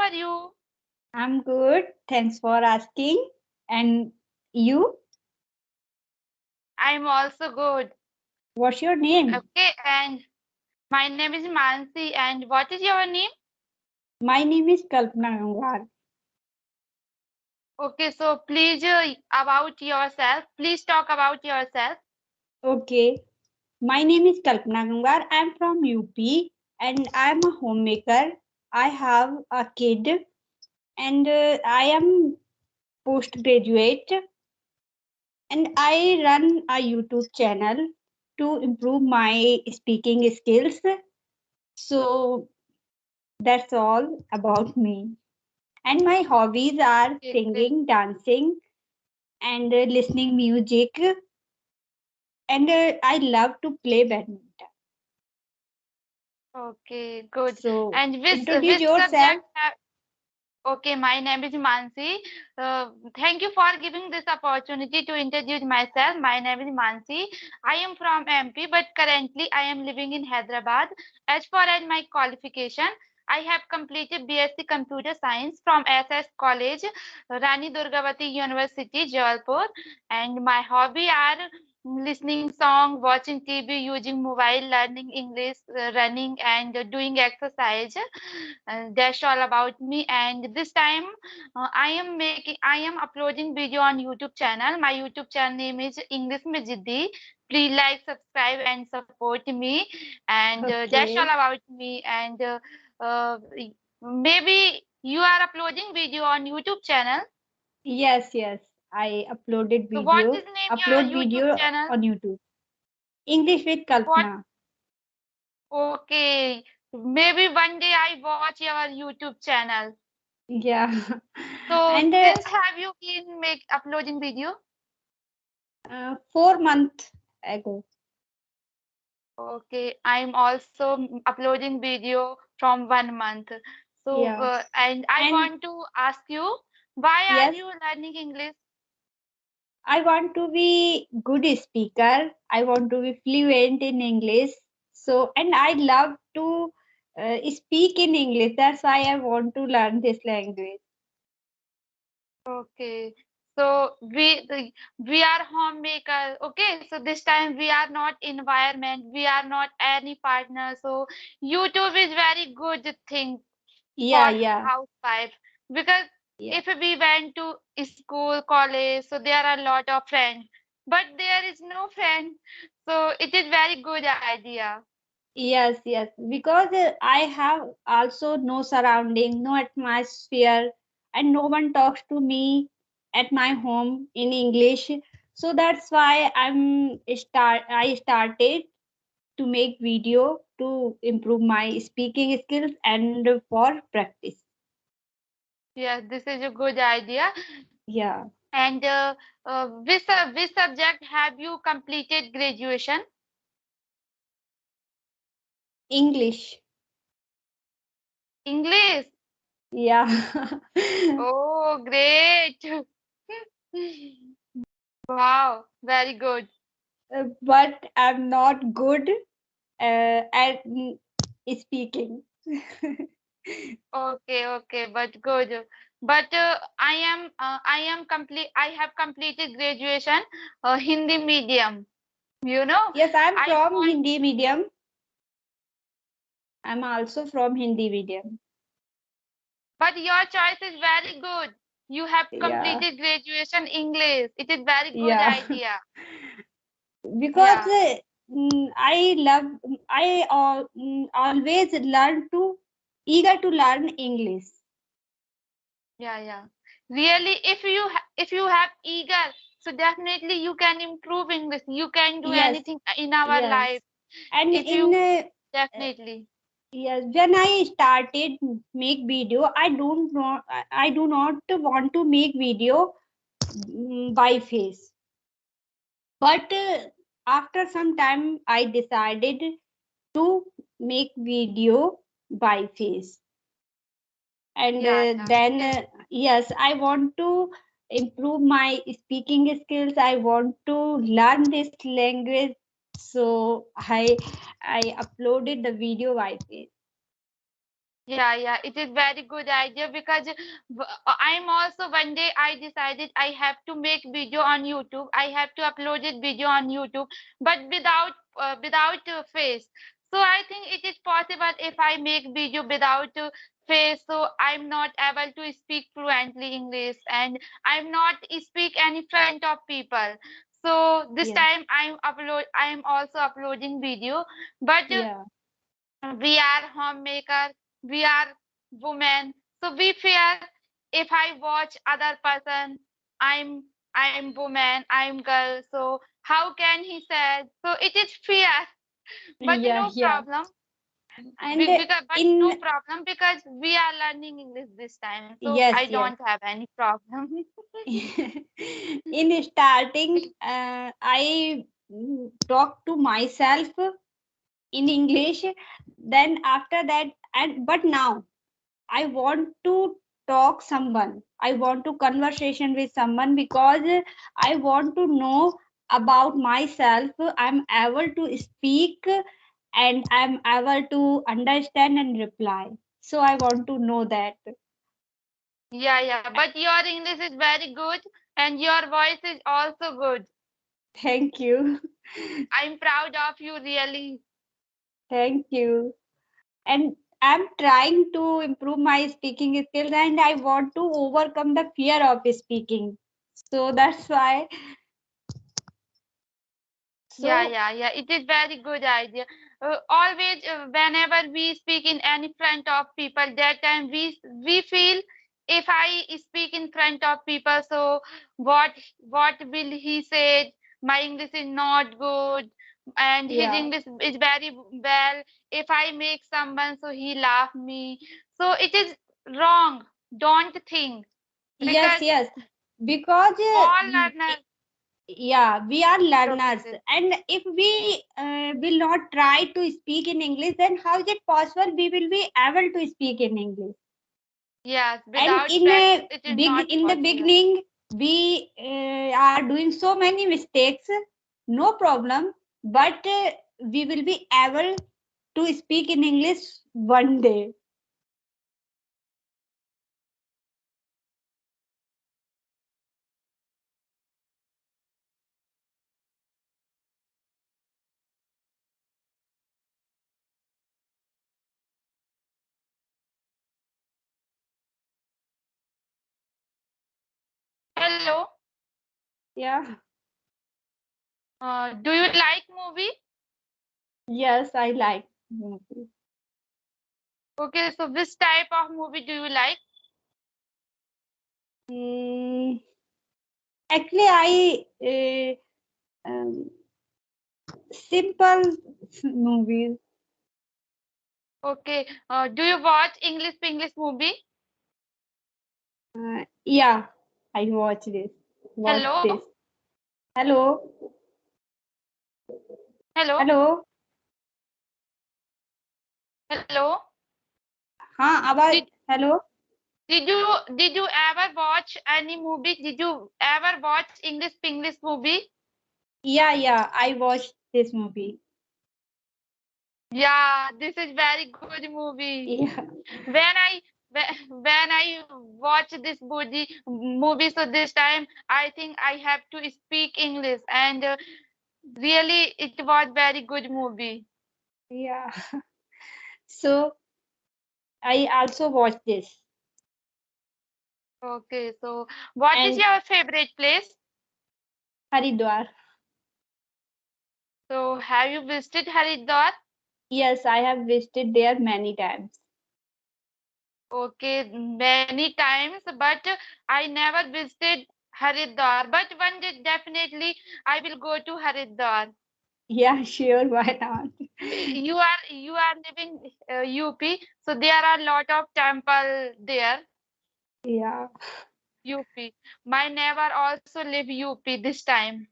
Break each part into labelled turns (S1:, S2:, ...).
S1: are you?
S2: I'm good. Thanks for asking. And you?
S1: I'm also good.
S2: What's your name?
S1: Okay, and my name is Mansi, and what is your name?
S2: My name is Kalpana Gangwar.
S1: Okay, so please about yourself. Please talk about yourself.
S2: Okay. My name is Kalpana Gangwar. I'm from UP and I'm a homemaker. I have a kid and I am postgraduate and I run a YouTube channel to improve my speaking skills. So that's all about me. And my hobbies are
S1: Okay, great.
S2: singing, dancing, and listening music. And I love to play badminton.
S1: Okay, good.
S2: So
S1: And
S2: introduce
S1: which
S2: yourself.
S1: subject have? Okay, my name is Mansi. Thank you for giving this opportunity to introduce myself. My name is Mansi. I am from MP, but currently I am living in Hyderabad. As far as my qualification, I have completed BSc Computer Science from SS College, Rani Durgavati University, Jabalpur. And my hobby are listening song, watching TV, using mobile, learning English, running, and doing exercise. That's all about me. And this time, I am uploading video on YouTube channel. My YouTube channel name is English में जिद्दी. Please like, subscribe, and support me. And that's all
S2: Okay.
S1: about me. And uh, maybe you are uploading video on YouTube channel.
S2: Yes, yes. I uploaded
S1: So what
S2: video.
S1: is name
S2: Upload
S1: your YouTube
S2: video
S1: channel?
S2: on YouTube. English with
S1: What?
S2: Kalpana.
S1: Okay. Maybe one day I watch your YouTube channel.
S2: Yeah.
S1: So
S2: And
S1: since have you been make uploading video?
S2: 4 months ago.
S1: Okay, I'm also uploading video from 1 month. So
S2: Yeah.
S1: and I
S2: And
S1: want to ask you, why are
S2: yes,
S1: you learning English?
S2: I want to be good speaker. I want to be fluent in English. So, and I love to speak in English. That's why I want to learn this language.
S1: Okay. So we are homemaker. Okay. So this time we are not environment. We are not any partner. So YouTube is very good thing
S2: Yeah,
S1: for
S2: yeah,
S1: housewife because
S2: yeah.
S1: if we went to school, college, so there are a lot of friends, but there is no friend. So it is very good idea.
S2: Yes, yes. Because I have also no surrounding, no atmosphere, and no one talks to me at my home in English. So that's why I started to make video to improve my speaking skills and for practice.
S1: Yes, this is a good idea.
S2: Yeah,
S1: And which subject have you completed graduation?
S2: English.
S1: English.
S2: Yeah.
S1: Oh, great. Wow, very good.
S2: But I'm not good at speaking.
S1: Okay, okay, but good. But I am complete. I have completed graduation, Hindi medium. You know,
S2: Yes, I'm
S1: I
S2: from
S1: want.
S2: Hindi medium. I'm also from Hindi medium.
S1: But your choice is very good. You have
S2: Yeah,
S1: completed graduation English. It is very good
S2: yeah.
S1: idea.
S2: Because
S1: Yeah,
S2: I love, always learn to, eager to learn English.
S1: yeah, yeah. Really, if you have eager, so definitely you can improve English. You can do
S2: Yes,
S1: anything in our
S2: yes.
S1: life.
S2: And
S1: If you
S2: in
S1: definitely.
S2: yes, when I started make video, I do not want to make video by face. But after some time, I decided to make video by face. And
S1: Yeah, yeah.
S2: then, yes, I want to improve my speaking skills. I want to learn this language. So I uploaded the video by face.
S1: Yeah, it is very good idea because I'm also one day I decided I have to make video on YouTube. I have to upload it video on YouTube, but without face. So I think it is possible if I make video without face. So I'm not able to speak fluently English, and I'm not speak any front of people. So this
S2: Yeah.
S1: time I'm also uploading video, but
S2: Yeah.
S1: we are homemaker, we are women, so we fear if I watch other person, i'm I'm woman, I'm girl, so how can he say, so it is fear. But
S2: Yeah.
S1: no
S2: Yeah.
S1: problem,
S2: And
S1: but no
S2: in
S1: problem because we are learning English this time, so I
S2: yes,
S1: don't
S2: yes.
S1: have any problem.
S2: In starting, I talk to myself in English. Then after that, and but now I want to talk someone. I want to conversation with someone because I want to know about myself. I'm able to speak and I'm able to understand and reply. So I want to know that.
S1: Yeah, but your English is very good and your voice is also good.
S2: Thank you.
S1: I'm proud of you, really.
S2: Thank you. And I'm trying to improve my speaking skills and I want to overcome the fear of speaking. So that's why. So
S1: Yeah. It is very good idea. Always, whenever we speak in any front of people, that time we feel if I speak in front of people, so what will he say? My English is not good, and his
S2: yeah.
S1: English is very well. If I make someone, so he laugh me. So it is wrong. Don't think
S2: Yes,
S1: because
S2: yes. Because
S1: all learners.
S2: yeah, we are
S1: Okay,
S2: learners,
S1: okay.
S2: and if we will not try to speak in English, then how is it possible we will be able to speak in English?
S1: Yes,
S2: And
S1: without practice, it is not
S2: in the
S1: possible.
S2: beginning, we are doing so many mistakes. No problem, but we will be able to speak in English one day.
S1: Hello,
S2: Yeah.
S1: do you like movie?
S2: Yes, I like movie.
S1: Okay, so which type of movie do you like?
S2: Mm, actually, I simple movies.
S1: Okay, do you watch English movie?
S2: Yeah, I watch this. Watch
S1: Hello,
S2: this. Hello,
S1: hello,
S2: hello.
S1: hello.
S2: हाँ आवाज
S1: Did
S2: hello.
S1: did you ever watch any movie? Did you ever watch English movie?
S2: Yeah, yeah. I watched this movie.
S1: Yeah, this is very good movie.
S2: Yeah,
S1: When I when I watch this movie, so this time I think I have to speak English, and really it was very good movie.
S2: yeah. So I also watched this.
S1: Okay, so what is
S2: And
S1: your favorite place?
S2: Haridwar.
S1: So have you visited Haridwar?
S2: Yes, I have visited there many times.
S1: Okay, many times, but I never visited Haridwar. But one day definitely I will go to Haridwar.
S2: Yeah, sure. Why not?
S1: You are living UP, so there are a lot of temple there.
S2: Yeah.
S1: UP. My neighbor also live UP this time.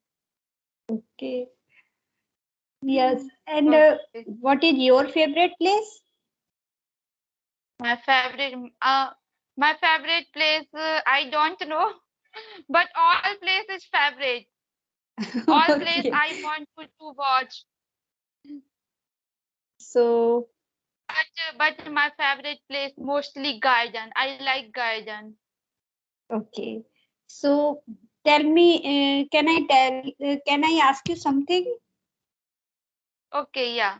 S2: Okay. Yes. And
S1: Okay.
S2: what is your favorite place?
S1: My favorite, uh, my favorite place, I don't know, but all places favorite. All place
S2: Okay.
S1: I want to watch.
S2: So.
S1: but my favorite place mostly garden. I like garden.
S2: Okay. So tell me, can I ask you something?
S1: Okay, yeah.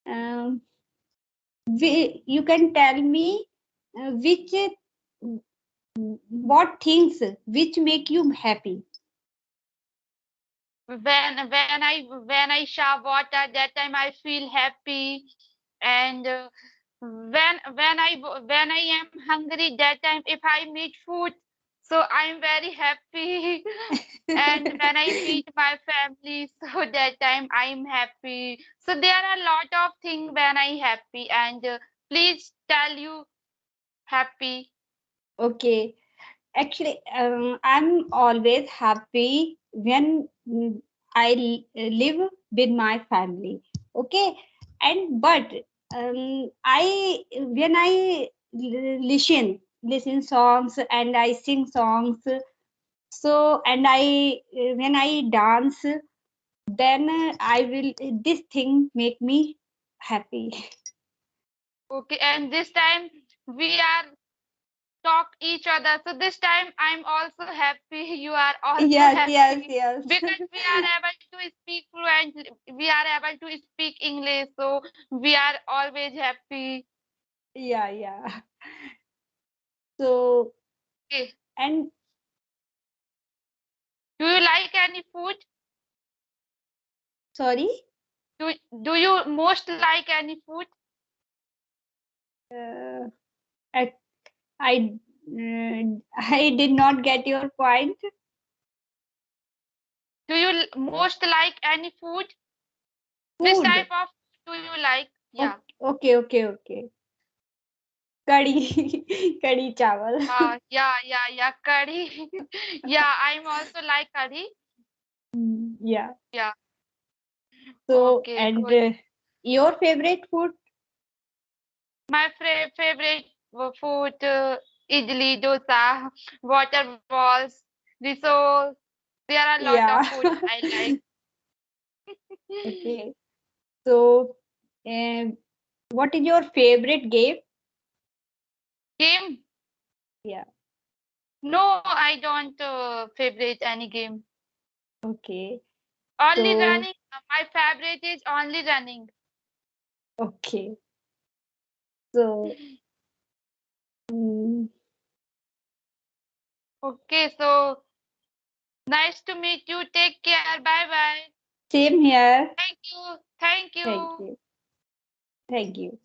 S2: Um, you can tell me which what things which make you happy.
S1: When I shower water, that time I feel happy. And when I am hungry, that time if I meet food, so I am very happy. And when I meet my family, so that time I am happy. So there are a lot of things when I happy. And please tell you happy.
S2: Okay. Actually, I'm always happy when live with my family. Okay, and but I when I listen songs and I sing songs. So and I when I dance, then I will this thing make me happy.
S1: Okay, and this time we are talk each other. So this time I'm also happy. You are also
S2: Yes, yes,
S1: happy
S2: yes.
S1: because we are able to speak fluently. We are able to speak English. So we are always happy.
S2: Yeah, yeah. So
S1: Okay.
S2: and
S1: Do you like any food?
S2: sorry.
S1: Do do you most like any food?
S2: Uh, I I I did not get your point.
S1: Do you most like any food? Which
S2: Food.
S1: type of food do you like? Yeah.
S2: Okay, okay, okay. Curry, curry chawal.
S1: Yeah. Curry. Yeah, I'm also like curry.
S2: Yeah.
S1: Yeah.
S2: So
S1: Okay,
S2: and
S1: good.
S2: your favorite food?
S1: My favorite food, idli, dosa, water balls, risotto. There are a lot of
S2: Yeah.
S1: food I like.
S2: Okay. So, um, what is your favorite game?
S1: Game?
S2: Yeah.
S1: No, I don't favorite any game.
S2: Okay.
S1: Only
S2: So,
S1: running. My favorite is only running.
S2: okay. So, mm,
S1: Okay, so nice to meet you. Take care. Bye bye.
S2: same here.
S1: Thank you. Thank
S2: Thank
S1: you.
S2: you. Thank you.